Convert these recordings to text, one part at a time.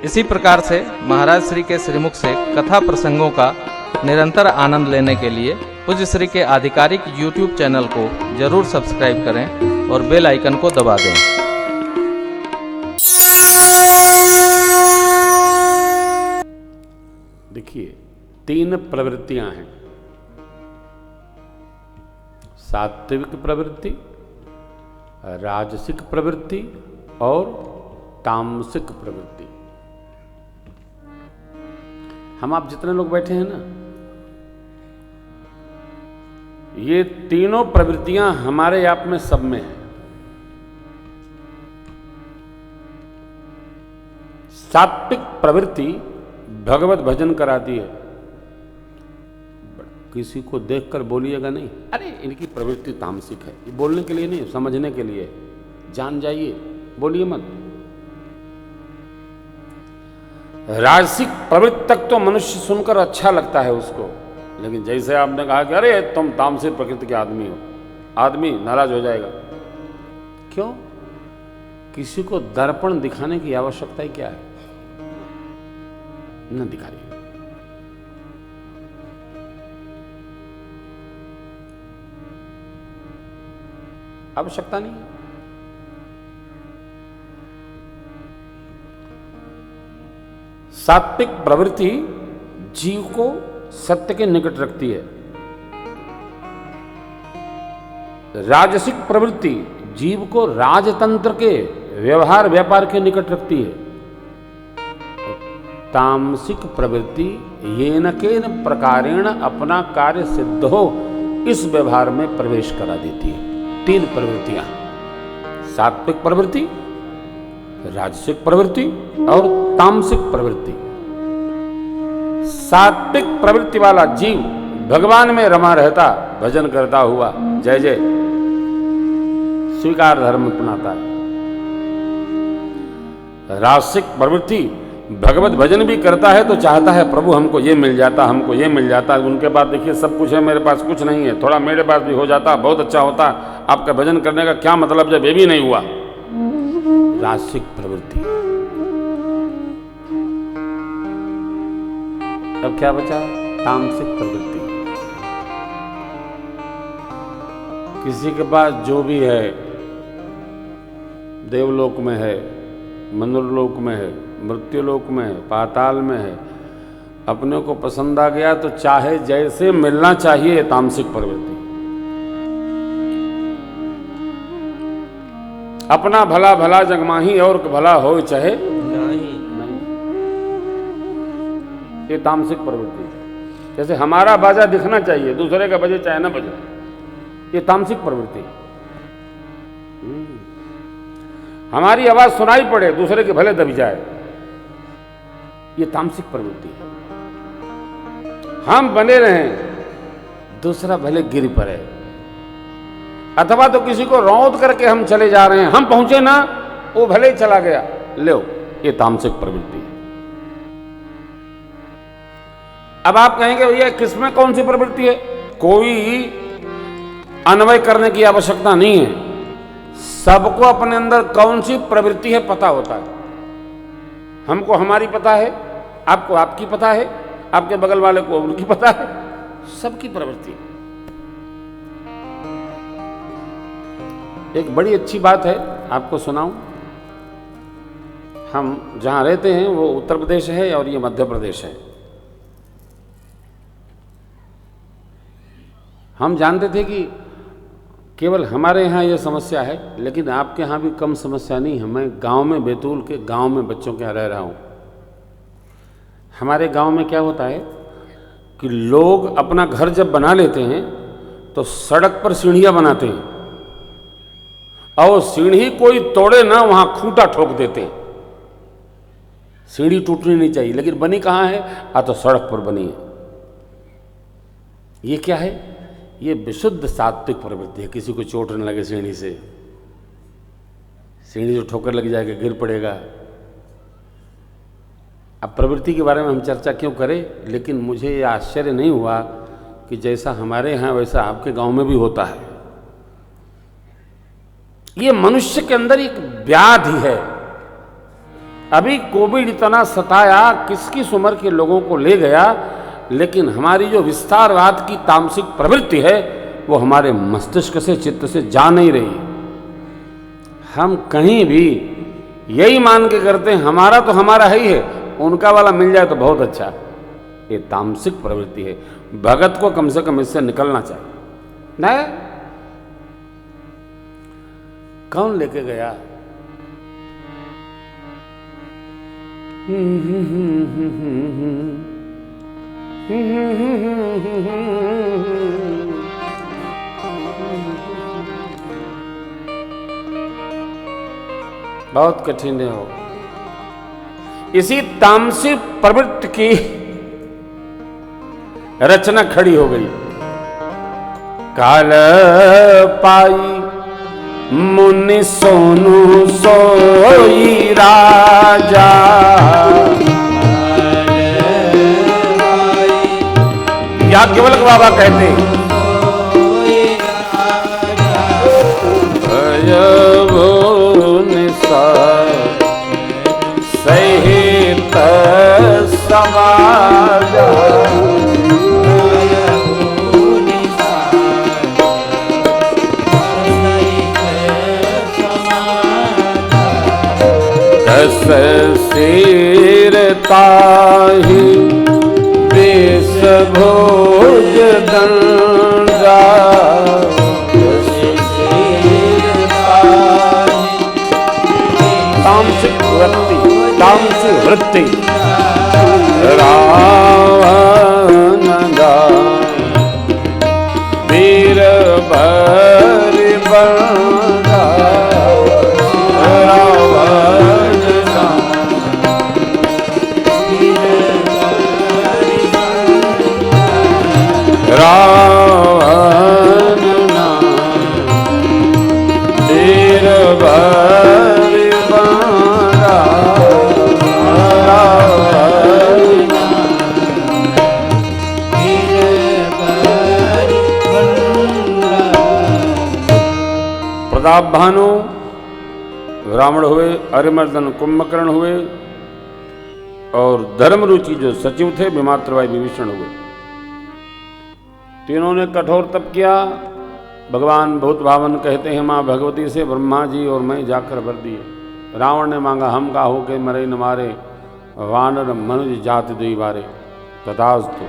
इसी प्रकार से महाराज श्री के श्रीमुख से कथा प्रसंगों का निरंतर आनंद लेने के लिए पूज्य श्री के आधिकारिक YouTube चैनल को जरूर सब्सक्राइब करें और बेल आइकन को दबा दें। देखिए, 3 प्रवृत्तियां हैं, सात्विक प्रवृत्ति, राजसिक प्रवृत्ति और तामसिक प्रवृत्ति। हम आप जितने लोग बैठे हैं ना, ये तीनों प्रवृत्तियां हमारे आप में सब में है। सात्विक प्रवृत्ति भगवत भजन कराती है। किसी को देखकर बोलिएगा नहीं, अरे इनकी प्रवृत्ति तामसिक है, ये बोलने के लिए नहीं, समझने के लिए। जान जाइए, बोलिए मत। राजसिक प्रवृत्ति तक तो मनुष्य सुनकर अच्छा लगता है उसको, लेकिन जैसे आपने कहा कि अरे तुम तामसिक प्रकृति के आदमी हो, आदमी नाराज हो जाएगा। क्यों? किसी को दर्पण दिखाने की आवश्यकता ही क्या है? न दिखाइए। आवश्यकता नहीं है। सात्विक प्रवृत्ति जीव को सत्य के निकट रखती है। राजसिक प्रवृत्ति जीव को राजतंत्र के व्यवहार व्यापार के निकट रखती है। तामसिक प्रवृत्ति येन केन प्रकारेण अपना कार्य सिद्ध हो इस व्यवहार में प्रवेश करा देती है। 3 प्रवृत्तियां, सात्विक प्रवृत्ति, राजसिक प्रवृत्ति और तामसिक प्रवृत्ति। सात्विक प्रवृत्ति वाला जीव भगवान में रमा रहता, भजन करता हुआ जय जय स्वीकार धर्म अपनाता है। राजसिक प्रवृत्ति भगवत भजन भी करता है तो चाहता है प्रभु हमको ये मिल जाता, हमको ये मिल जाता। उनके पास देखिए सब कुछ है, मेरे पास कुछ नहीं है, थोड़ा मेरे पास भी हो जाता बहुत अच्छा होता। आपका भजन करने का क्या मतलब जब ये भी नहीं हुआ? राजसिक प्रवृत्ति। अब क्या बचा? तामसिक प्रवृत्ति। किसी के पास जो भी है, देवलोक में है, मनुर्लोक में है, मृत्युलोक में है, पाताल में है, अपने को पसंद आ गया तो चाहे जैसे मिलना चाहिए। तामसिक प्रवृत्ति। अपना भला भला जगमाही और भला हो चाहे नहीं। ये तामसिक प्रवृत्ति है। जैसे हमारा बाजा दिखना चाहिए, दूसरे का बजे चाहे ना बजे, ये तामसिक प्रवृत्ति। हमारी आवाज सुनाई पड़े, दूसरे के भले दब जाए, ये तामसिक प्रवृत्ति है। हम बने रहें, दूसरा भले गिर पड़े, अथवा तो किसी को रौंद करके हम चले जा रहे हैं, हम पहुंचे ना, वो भले ही चला गया, लो, ये तामसिक प्रवृत्ति है। अब आप कहेंगे भैया किसमें कौन सी प्रवृत्ति है? कोई अन्वय करने की आवश्यकता नहीं है। सबको अपने अंदर कौन सी प्रवृत्ति है पता होता है। हमको हमारी पता है, आपको आपकी पता है, आपके बगल वाले को उनकी पता है, सबकी प्रवृत्ति। एक बड़ी अच्छी बात है, आपको सुनाऊं। हम जहां रहते हैं वो उत्तर प्रदेश है और ये मध्य प्रदेश है। हम जानते थे कि केवल हमारे यहाँ ये समस्या है, लेकिन आपके यहाँ भी कम समस्या नहीं है। मैं गांव में, बैतूल के गांव में बच्चों के यहाँ रह रहा हूँ। हमारे गांव में क्या होता है कि लोग अपना घर जब बना लेते हैं तो सड़क पर सीढ़ियाँ बनाते हैं, और सीढ़ी कोई तोड़े ना वहाँ खूंटा ठोक देते हैं। सीढ़ी टूटनी नहीं चाहिए, लेकिन बनी कहाँ है? तो सड़क पर बनी है। ये क्या है? ये विशुद्ध सात्विक प्रवृत्ति है। किसी को चोट न लगे सीढ़ी से, सीढ़ी जो ठोकर लग जाएगा गिर पड़ेगा। अब प्रवृत्ति के बारे में हम चर्चा क्यों करें, लेकिन मुझे ये आश्चर्य नहीं हुआ कि जैसा हमारे यहाँ वैसा आपके गांव में भी होता है। ये मनुष्य के अंदर एक व्याधि है। अभी कोविड इतना सताया, किस किस उम्र के लोगों को ले गया, लेकिन हमारी जो विस्तारवाद की तामसिक प्रवृत्ति है वो हमारे मस्तिष्क से, चित्त से जा नहीं रही। हम कहीं भी यही मान के करते हैं हमारा तो हमारा है ही है, उनका वाला मिल जाए तो बहुत अच्छा। ये तामसिक प्रवृत्ति है। भगत को कम से कम इससे निकलना चाहिए। नहीं, कौन लेके गया? बहुत कठिन हो। इसी तामसिक प्रवृत्ति की रचना खड़ी हो गई। काल पाई मुनि सोनु सोई राजा, याज्ञवल्क्य बाबा कहते हैं सहित समाज दस सिर ताहि देश भोज दंडा, तामसिक वृत्ति रावण वीर भरि बंदा, रावण वीर भरि बंदा, प्रताप भानु रावण हुए, अरिमर्दन कुंभकर्ण हुए, और धर्मरुचि जो सचिव थे विमात्रवाई विभीषण हुए। तीनों ने कठोर तप किया। भगवान भूत भावन कहते हैं माँ भगवती से ब्रह्मा जी और मैं जाकर वर दिए। रावण ने मांगा हम का हो के मरे न मारे, वानर मनुज जाति दुई बारे, तथास्तु।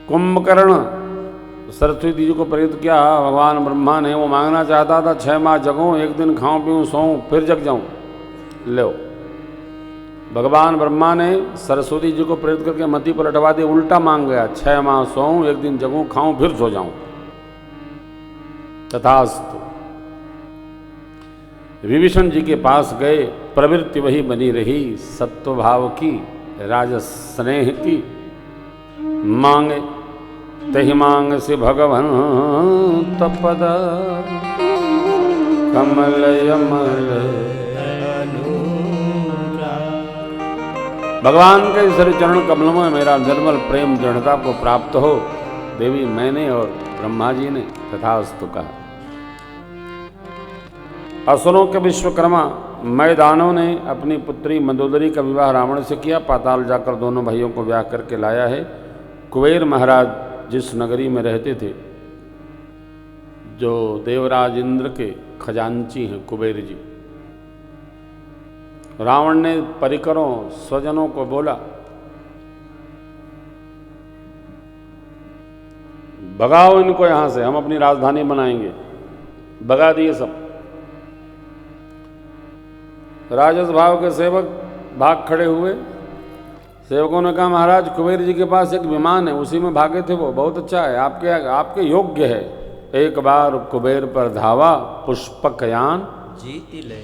कुंभकर्ण सरस्वती जी को प्रेरित किया भगवान ब्रह्मा ने, वो मांगना चाहता था 6 माह जगूं, एक दिन खाऊं पीऊं सोऊं फिर जग जाऊं। लो, भगवान ब्रह्मा ने सरस्वती जी को प्रेरित करके मति पर लटवा दी, उल्टा मांग गया 6 माह सोऊं, एक दिन जगूं खाऊं फिर सो जाऊं। तथास्तु। विभीषण जी के पास गए, प्रवृत्ति वही बनी रही सत्व भाव की, राजस स्नेह की। मांगे तहि मांग से भगवन तपद, कमल यमल। भगवान के सर चरण कमलों में मेरा निर्मल प्रेम दृढ़ता को प्राप्त हो। देवी मैंने और ब्रह्मा जी ने तथास्तु कहा। असुरों के विश्वकर्मा मैदानों ने अपनी पुत्री मंदोदरी का विवाह रावण से किया। पाताल जाकर दोनों भाइयों को ब्याह करके लाया है। कुबेर महाराज जिस नगरी में रहते थे, जो देवराज इंद्र के खजांची हैं कुबेर जी, रावण ने परिकरों स्वजनों को बोला भगाओ इनको यहां से, हम अपनी राजधानी बनाएंगे। भगा दिए सब। राजस भाव के सेवक भाग खड़े हुए। सेवकों ने कहा महाराज कुबेर जी के पास एक विमान है, उसी में भागे थे वो, बहुत अच्छा है, आपके योग्य है। एक बार कुबेर पर धावा, पुष्पक यान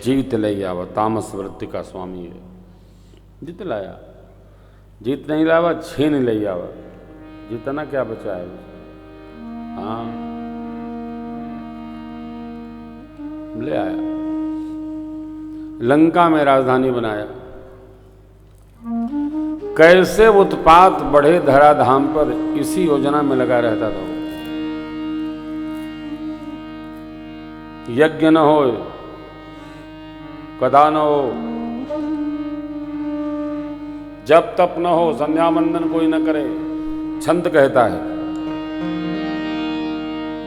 जीत ले आवा। तामस वृत्ति का स्वामी है, जीत लाया। जीत नहीं लावा, छीन ले आवा। जितना क्या बचा है। हाँ, ले आया। लंका में राजधानी बनाया। कैसे उत्पात बढ़े धराधाम पर, इसी योजना में लगा रहता था वो। यज्ञ न हो, कथा न हो, जब तप न हो संध्या वंदन कोई न करे। छंद कहता है,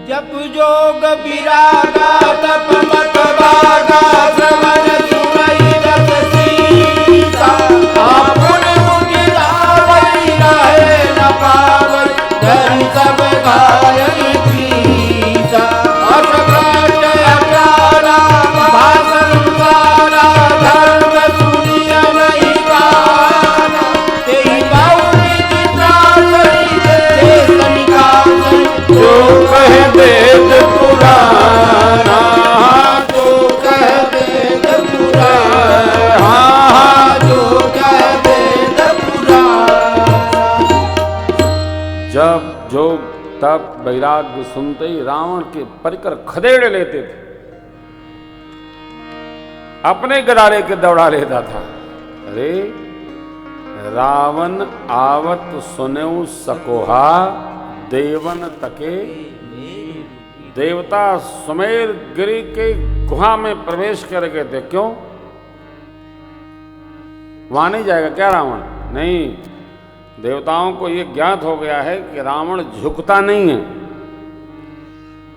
जप जोग विरागा तप मत बागा श्रवण सुनई रस सीसा आपुन मुनि रावई रहे न पावई धरि सब गायन पीसा अस भ्रष्ट अप्यारा भाषण सारा धर्म सुनिय नहीं गाना तेहि गौरी चित्रासई देश निकासई जो कहे वेद पुराना, जो कह वेद पुराना जो कह वेद पुराना। जब जोग तप वैराग्य सुनते ही रावण के परिकर खदेड़ लेते थे, अपने गरारे के दौड़ा लेता था। अरे रावण आवत सुनेऊ सकोहा देवन तके, देवता सुमेर गिरी के गुहा में प्रवेश कर गए थे। क्यों? वहां नहीं जाएगा क्या रावण? नहीं, देवताओं को यह ज्ञात हो गया है कि रावण झुकता नहीं है,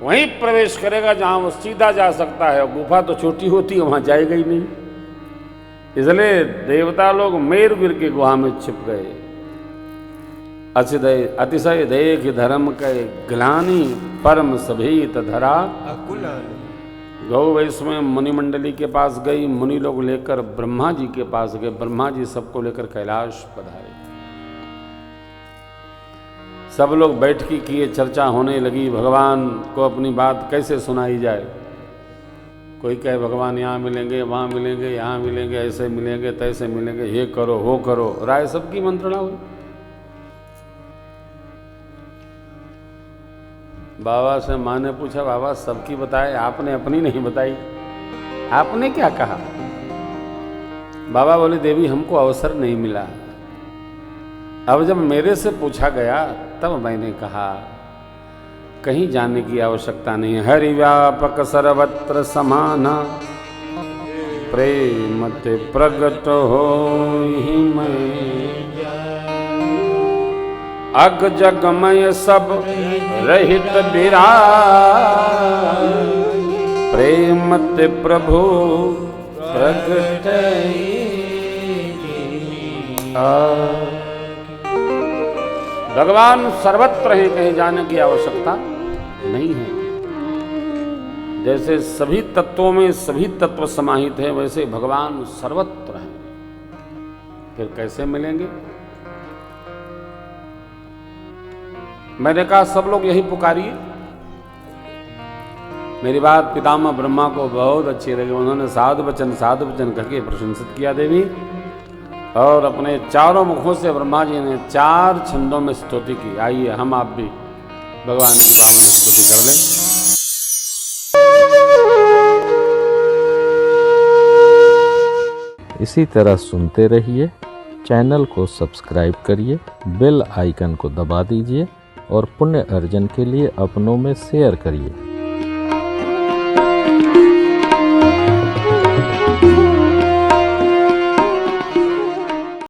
वहीं प्रवेश करेगा जहां वो सीधा जा सकता है। गुफा तो छोटी होती है, वहां जाएगा ही नहीं। इसलिए देवता लोग मेरुगिर की गुहा में छिप गए। अतिशय देख धर्म के ग्लानि परम सभीत धरा। गौ वैश्य में मुनि मंडली के पास गई, मुनि लोग लेकर ब्रह्मा जी के पास गए, ब्रह्मा जी सबको लेकर कैलाश पधारे। सब लोग बैठकी किए, चर्चा होने लगी, भगवान को अपनी बात कैसे सुनाई जाए। कोई कहे भगवान यहाँ मिलेंगे, वहाँ मिलेंगे, यहाँ मिलेंगे, ऐसे मिलेंगे, तैसे मिलेंगे, ये करो वो करो, राय सबकी मंत्रणा हुई। बाबा से माँ ने पूछा, बाबा सबकी बताए, आपने अपनी नहीं बताई, आपने क्या कहा? बाबा बोले, देवी हमको अवसर नहीं मिला। अब जब मेरे से पूछा गया तब मैंने कहा, कहीं जाने की आवश्यकता नहीं है। हरि व्यापक सर्वत्र समाना प्रेम ते प्रगट होहि मैं। अग जगमय सब रहित विराज प्रेम ते प्रभु प्रगट भगवान सर्वत्र हैं, कहीं जाने की आवश्यकता नहीं है। जैसे सभी तत्वों में सभी तत्व समाहित हैं, वैसे भगवान सर्वत्र हैं। फिर कैसे मिलेंगे? मैंने कहा सब लोग यही पुकारिए। मेरी बात पितामह ब्रह्मा को बहुत अच्छी लगी। उन्होंने साधु वचन कह के प्रशंसित किया देवी, और अपने चारों मुखों से ब्रह्मा जी ने 4 छंदों में स्तुति की। आइए हम आप भी भगवान की पावन स्तुति कर लें। इसी तरह सुनते रहिए, चैनल को सब्सक्राइब करिए, बेल आइकन को दबा दीजिए और पुण्य अर्जन के लिए अपनों में शेयर करिए।